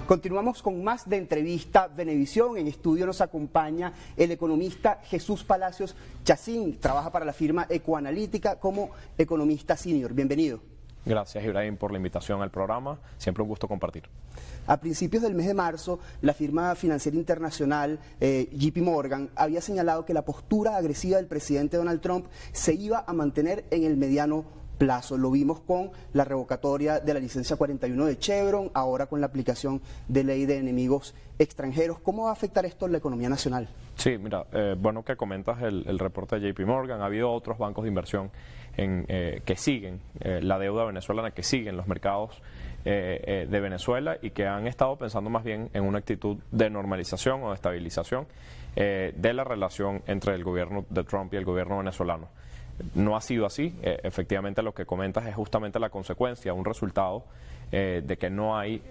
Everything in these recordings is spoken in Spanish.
Continuamos con más de Entrevista Venevisión. En estudio nos acompaña el economista Jesús Palacios Chacín. Trabaja para la firma Ecoanalítica como economista senior. Bienvenido. Gracias, Ibrahim, por la invitación al programa. Siempre un gusto compartir. A principios del mes de marzo, la firma financiera internacional JP Morgan había señalado que la postura agresiva del presidente Donald Trump se iba a mantener en el mediano plazo. Lo vimos con la revocatoria de la licencia 41 de Chevron, ahora con la aplicación de ley de enemigos extranjeros. ¿Cómo va a afectar esto a la economía nacional? Sí, mira, bueno que comentas el reporte de JP Morgan. Ha habido otros bancos de inversión que siguen la deuda venezolana, que siguen los mercados de Venezuela y que han estado pensando más bien en una actitud de normalización o de estabilización de la relación entre el gobierno de Trump y el gobierno venezolano. No ha sido así. Efectivamente, lo que comentas es justamente la consecuencia, un resultado de que no hay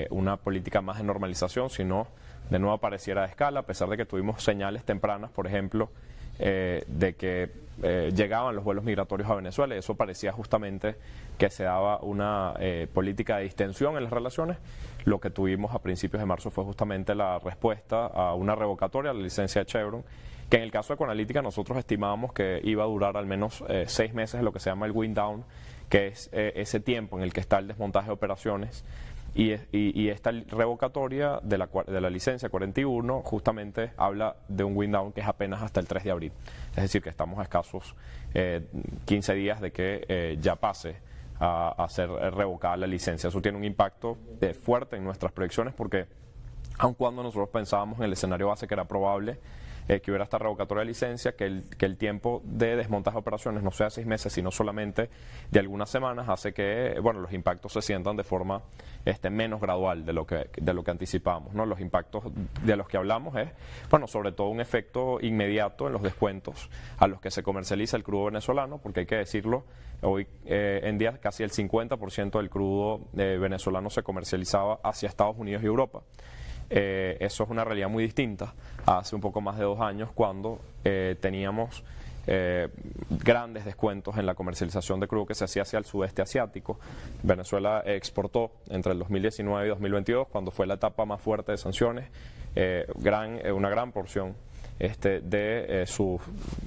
una política más de normalización, sino de nuevo pareciera de escala, a pesar de que tuvimos señales tempranas, por ejemplo, de que llegaban los vuelos migratorios a Venezuela, y eso parecía justamente que se daba una política de distensión en las relaciones. Lo que tuvimos a principios de marzo fue justamente la respuesta a una revocatoria a la licencia de Chevron, que en el caso de Ecoanalítica nosotros estimábamos que iba a durar al menos 6 meses, lo que se llama el wind down, que es ese tiempo en el que está el desmontaje de operaciones, y esta revocatoria de la licencia 41 justamente habla de un wind down que es apenas hasta el 3 de abril, es decir, que estamos a escasos 15 días de que ya pase a ser revocada la licencia. Eso tiene un impacto fuerte en nuestras proyecciones porque, aun cuando nosotros pensábamos en el escenario base que era probable que hubiera esta revocatoria de licencia, que el tiempo de desmontaje de operaciones no sea 6 meses, sino solamente de algunas semanas, hace que los impactos se sientan de forma menos gradual de lo que anticipábamos, ¿no? Los impactos de los que hablamos es, sobre todo un efecto inmediato en los descuentos a los que se comercializa el crudo venezolano, porque hay que decirlo, hoy en día casi el 50% del crudo venezolano se comercializaba hacia Estados Unidos y Europa. Eso es una realidad muy distinta a hace un poco más de 2 años, cuando teníamos grandes descuentos en la comercialización de crudo que se hacía hacia el sudeste asiático. Venezuela exportó entre el 2019 y 2022, cuando fue la etapa más fuerte de sanciones, una gran porción de su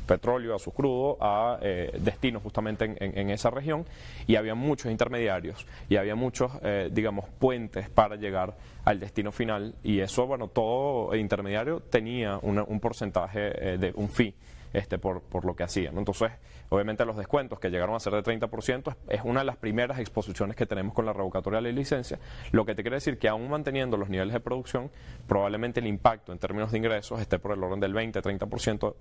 petróleo, a su crudo, a destinos justamente en esa región, y había muchos intermediarios y había muchos, puentes para llegar al destino final, y eso, todo intermediario tenía un porcentaje de un fee por lo que hacían, ¿no? Entonces, obviamente los descuentos que llegaron a ser de 30% es una de las primeras exposiciones que tenemos con la revocatoria de la licencia, lo que te quiere decir que aún manteniendo los niveles de producción, probablemente el impacto en términos de ingresos esté por el orden del 20-30%,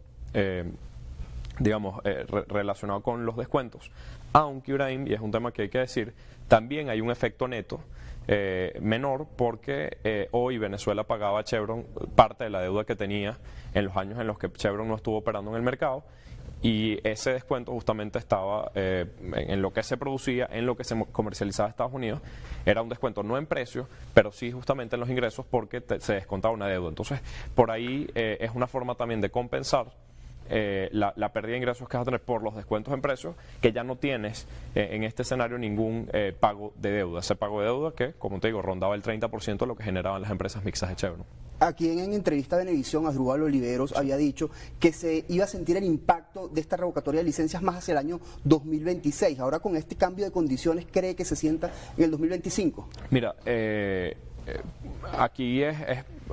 relacionado con los descuentos. Aunque, Ibrahim, y es un tema que hay que decir, también hay un efecto neto menor, porque hoy Venezuela pagaba a Chevron parte de la deuda que tenía en los años en los que Chevron no estuvo operando en el mercado, y ese descuento justamente estaba en lo que se producía, en lo que se comercializaba en Estados Unidos. Era un descuento no en precio, pero sí justamente en los ingresos, porque se descontaba una deuda. Entonces, por ahí es una forma también de compensar la pérdida de ingresos que vas a tener por los descuentos en precios, que ya no tienes en este escenario ningún pago de deuda. Ese pago de deuda que, como te digo, rondaba el 30% de lo que generaban las empresas mixtas de Chevron. Aquí en entrevista a Venevisión, Asdrúbal Oliveros había dicho que se iba a sentir el impacto de esta revocatoria de licencias más hacia el año 2026. Ahora, con este cambio de condiciones, ¿cree que se sienta en el 2025? Mira, aquí es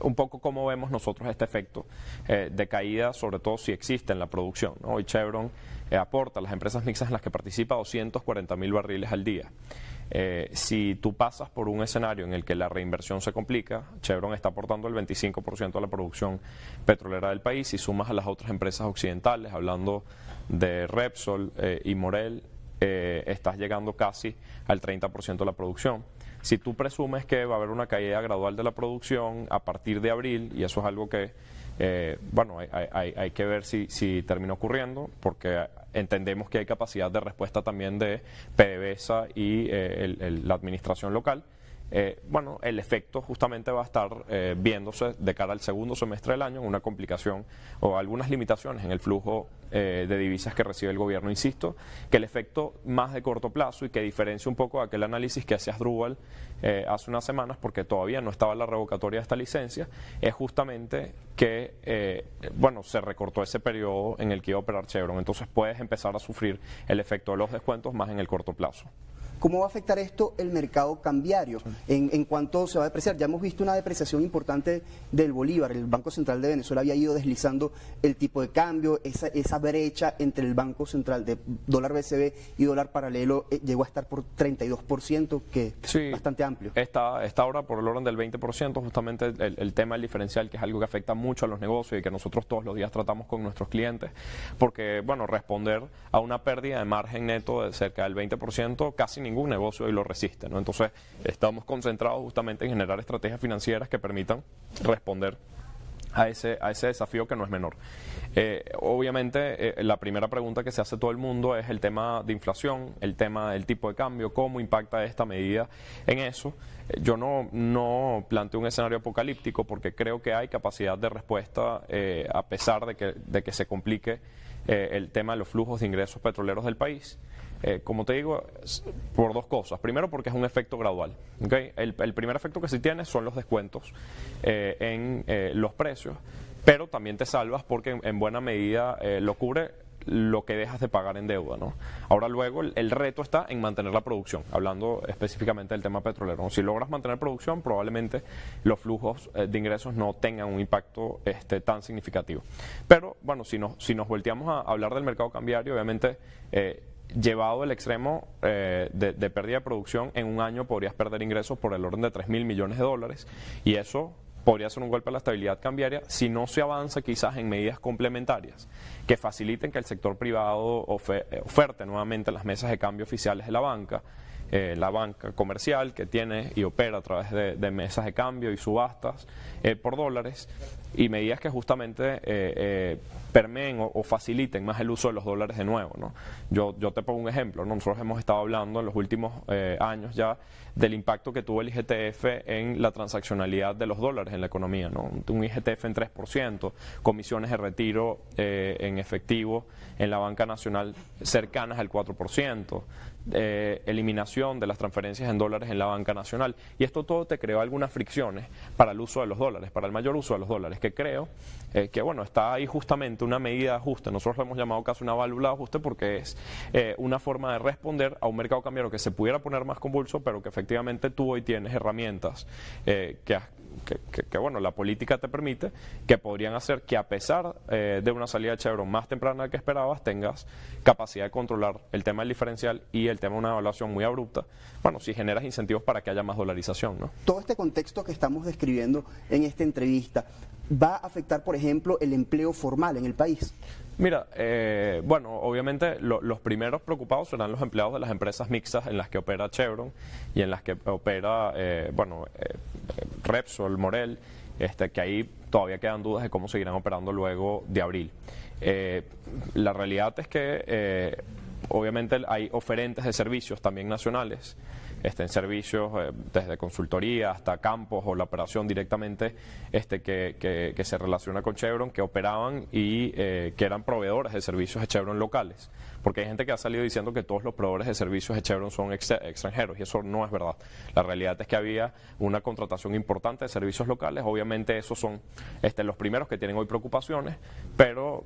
un poco como vemos nosotros este efecto de caída, sobre todo si existe en la producción, ¿no? Hoy Chevron aporta a las empresas mixtas en las que participa 240.000 barriles al día. Si tú pasas por un escenario en el que la reinversión se complica, Chevron está aportando el 25% de la producción petrolera del país. Si sumas a las otras empresas occidentales, hablando de Repsol y Morel, estás llegando casi al 30% de la producción. Si tú presumes que va a haber una caída gradual de la producción a partir de abril, y eso es algo que hay que ver si termina ocurriendo, porque entendemos que hay capacidad de respuesta también de PDVSA y la administración local, bueno, el efecto justamente va a estar viéndose de cara al segundo semestre del año, una complicación o algunas limitaciones en el flujo de divisas que recibe el gobierno. Insisto, que el efecto más de corto plazo y que diferencia un poco de aquel análisis que hacía Asdrúbal hace unas semanas, porque todavía no estaba la revocatoria de esta licencia, es justamente que bueno, se recortó ese periodo en el que iba a operar Chevron. Entonces puedes empezar a sufrir el efecto de los descuentos más en el corto plazo. ¿Cómo va a afectar esto el mercado cambiario? ¿En cuánto se va a depreciar? Ya hemos visto una depreciación importante del bolívar. El Banco Central de Venezuela había ido deslizando el tipo de cambio. Esa brecha entre el Banco Central de dólar BCB y dólar paralelo llegó a estar por 32%, que es bastante amplio. Está ahora por el orden del 20%, justamente el tema del diferencial, que es algo que afecta mucho a los negocios y que nosotros todos los días tratamos con nuestros clientes, porque, bueno, responder a una pérdida de margen neto de cerca del 20%, casi ningún negocio hoy lo resiste, ¿no? Entonces estamos concentrados justamente en generar estrategias financieras que permitan responder a ese desafío que no es menor. Obviamente la primera pregunta que se hace todo el mundo es el tema de inflación, el tema del tipo de cambio, cómo impacta esta medida en eso. Yo no planteo un escenario apocalíptico porque creo que hay capacidad de respuesta a pesar de que se complique el tema de los flujos de ingresos petroleros del país. Como te digo, por dos cosas. Primero, porque es un efecto gradual, ¿okay? El primer efecto que sí tiene son los descuentos en los precios, pero también te salvas porque en buena medida lo cubre lo que dejas de pagar en deuda, ¿no? Ahora luego el reto está en mantener la producción, hablando específicamente del tema petrolero, ¿no? Si logras mantener producción, probablemente los flujos de ingresos no tengan un impacto tan significativo. Pero bueno, si nos volteamos a hablar del mercado cambiario, obviamente llevado al extremo de pérdida de producción, en un año podrías perder ingresos por el orden de 3.000 millones de dólares, y eso podría ser un golpe a la estabilidad cambiaria si no se avanza quizás en medidas complementarias que faciliten que el sector privado oferte nuevamente las mesas de cambio oficiales de la banca comercial que tiene y opera a través de mesas de cambio y subastas por dólares, y medidas que justamente permeen o faciliten más el uso de los dólares de nuevo, ¿no? Yo te pongo un ejemplo, ¿no? Nosotros hemos estado hablando en los últimos años ya del impacto que tuvo el IGTF en la transaccionalidad de los dólares en la economía, ¿no? Un IGTF en 3%, comisiones de retiro en efectivo en la banca nacional cercanas al 4%, eliminación de las transferencias en dólares en la banca nacional, y esto todo te creó algunas fricciones para el uso de los dólares, para el mayor uso de los dólares, que creo que bueno, está ahí justamente una medida de ajuste. Nosotros lo hemos llamado casi una válvula de ajuste porque es una forma de responder a un mercado cambiario que se pudiera poner más convulso, pero que efectivamente tú hoy tienes herramientas que bueno, la política te permite, que podrían hacer que a pesar de una salida de Chevron más temprana que esperabas, tengas capacidad de controlar el tema del diferencial y el tema de una evaluación muy abrupta, bueno, si generas incentivos para que haya más dolarización, ¿no? Todo este contexto que estamos describiendo en esta entrevista, ¿va a afectar, por ejemplo, el empleo formal en el país? Mira, bueno, obviamente los primeros preocupados serán los empleados de las empresas mixtas en las que opera Chevron y en las que opera, Repsol, Morel, que ahí todavía quedan dudas de cómo seguirán operando luego de abril. La realidad es que obviamente hay oferentes de servicios también nacionales, en servicios desde consultoría hasta campos o la operación directamente que se relaciona con Chevron, que operaban y que eran proveedores de servicios de Chevron locales, porque hay gente que ha salido diciendo que todos los proveedores de servicios de Chevron son extranjeros, y eso no es verdad. La realidad es que había una contratación importante de servicios locales. Obviamente esos son los primeros que tienen hoy preocupaciones, pero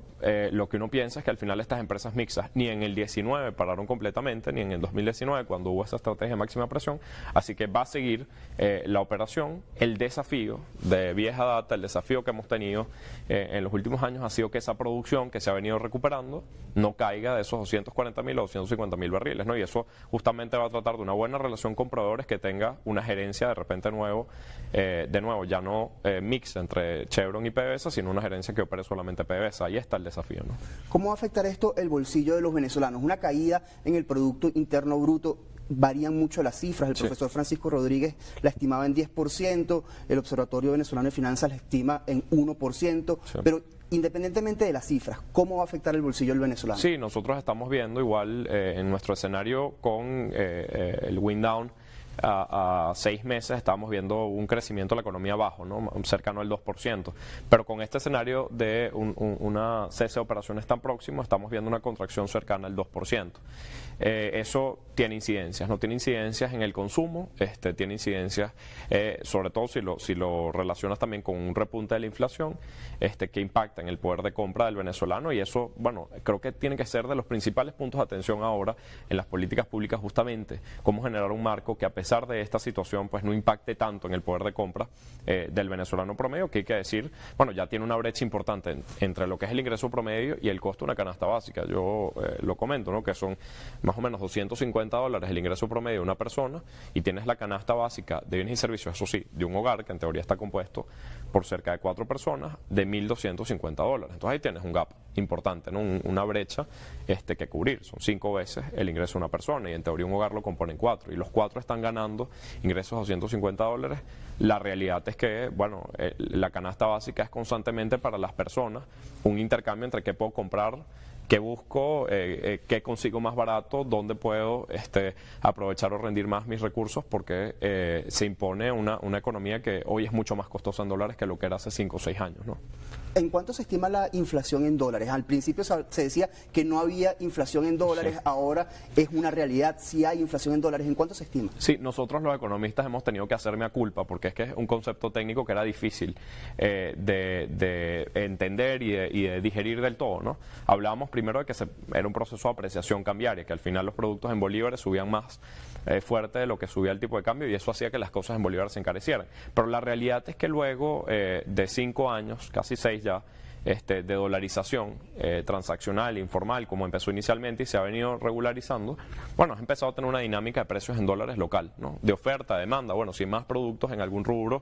lo que uno piensa es que al final estas empresas mixtas ni en el 19 pararon completamente, ni en el 2019 cuando hubo esa estrategia de máxima presión, así que va a seguir la operación. El desafío de vieja data, el desafío que hemos tenido en los últimos años ha sido que esa producción que se ha venido recuperando no caiga de esos 240.000 o 250.000 barriles, ¿no? Y eso justamente va a tratar de una buena relación con proveedores que tenga una gerencia de repente de nuevo, ya no mix entre Chevron y PDVSA, sino una gerencia que opere solamente PDVSA. Ahí está el desafío, ¿no? ¿Cómo va a afectar esto el bolsillo de los venezolanos? Una caída en el Producto Interno Bruto, varían mucho las cifras. El profesor Francisco Rodríguez la estimaba en 10%, el Observatorio Venezolano de Finanzas la estima en 1%, pero independientemente de las cifras, ¿cómo va a afectar el bolsillo del venezolano? Sí, nosotros estamos viendo igual en nuestro escenario con el wind down a 6 meses estábamos viendo un crecimiento de la economía bajo, ¿no? Cercano al 2%. Pero con este escenario de una cese de operaciones tan próximo, estamos viendo una contracción cercana al 2%. Eso tiene incidencias, no tiene incidencias en el consumo, tiene incidencias, sobre todo si lo relacionas también con un repunte de la inflación, que impacta en el poder de compra del venezolano, y eso, bueno, creo que tiene que ser de los principales puntos de atención ahora en las políticas públicas, justamente cómo generar un marco que, a pesar de esta situación, pues no impacte tanto en el poder de compra del venezolano promedio, que hay que decir, bueno, ya tiene una brecha importante entre lo que es el ingreso promedio y el costo de una canasta básica. Yo lo comento, ¿no? Que son más o menos $250 el ingreso promedio de una persona, y tienes la canasta básica de bienes y servicios, eso sí, de un hogar que en teoría está compuesto por cerca de 4 personas, de $1.250. Entonces ahí tienes un gap importante, ¿no? Una brecha que cubrir. Son 5 veces el ingreso de una persona, y en teoría un hogar lo componen 4, y los 4 están ganando ingresos de $250. La realidad es que, bueno, la canasta básica es constantemente para las personas un intercambio entre qué puedo comprar, qué busco, qué consigo más barato, dónde puedo aprovechar o rendir más mis recursos, porque se impone una economía que hoy es mucho más costosa en dólares que lo que era hace 5 o 6 años, ¿no? ¿En cuánto se estima la inflación en dólares? Al principio se decía que no había inflación en dólares, sí. Ahora es una realidad, sí hay inflación en dólares. ¿En cuánto se estima? Sí, nosotros los economistas hemos tenido que hacerme a culpa, porque es que es un concepto técnico que era difícil de entender y de digerir del todo, ¿no? Hablábamos primero de que era un proceso de apreciación cambiaria, que al final los productos en bolívares subían más fuerte de lo que subía el tipo de cambio, y eso hacía que las cosas en bolívares se encarecieran. Pero la realidad es que luego de 5 años, casi 6 ya, de dolarización transaccional, informal, como empezó inicialmente y se ha venido regularizando, bueno, has empezado a tener una dinámica de precios en dólares local, ¿no? De oferta, demanda. Bueno, si hay más productos en algún rubro,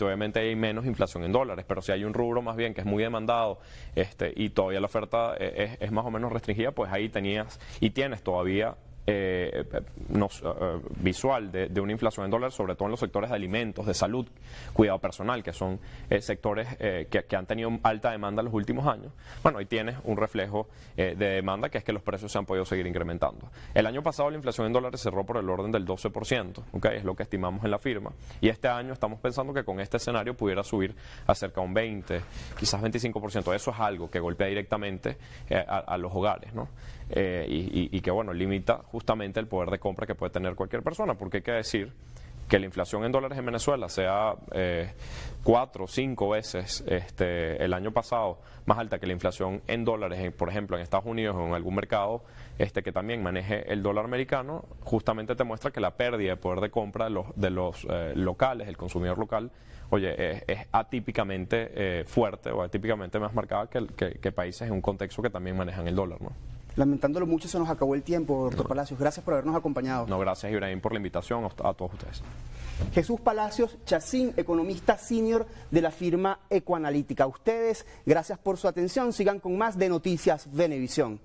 obviamente hay menos inflación en dólares, pero si hay un rubro más bien que es muy demandado y todavía la oferta es más o menos restringida, pues ahí tenías y tienes todavía visual de una inflación en dólares, sobre todo en los sectores de alimentos, de salud, cuidado personal, que son sectores que han tenido alta demanda en los últimos años. Bueno, ahí tienes un reflejo de demanda, que es que los precios se han podido seguir incrementando. El año pasado la inflación en dólares cerró por el orden del 12%, ¿okay? Es lo que estimamos en la firma, y este año estamos pensando que con este escenario pudiera subir a cerca de un 20, quizás 25%. Eso es algo que golpea directamente a los hogares, ¿no? Y que, bueno, limita justamente el poder de compra que puede tener cualquier persona, porque hay que decir que la inflación en dólares en Venezuela sea 4 o 5 veces el año pasado más alta que la inflación en dólares, por ejemplo, en Estados Unidos o en algún mercado que también maneje el dólar americano, justamente te muestra que la pérdida de poder de compra de los locales, el consumidor local, oye, es atípicamente fuerte o atípicamente más marcada que países en un contexto que también manejan el dólar, ¿no? Lamentándolo mucho, se nos acabó el tiempo, doctor Palacios. Gracias por habernos acompañado. No, gracias, Ibrahim, por la invitación a todos ustedes. Jesús Palacios Chacín, economista senior de la firma Ecoanalítica. A ustedes, gracias por su atención. Sigan con más de Noticias Venevisión.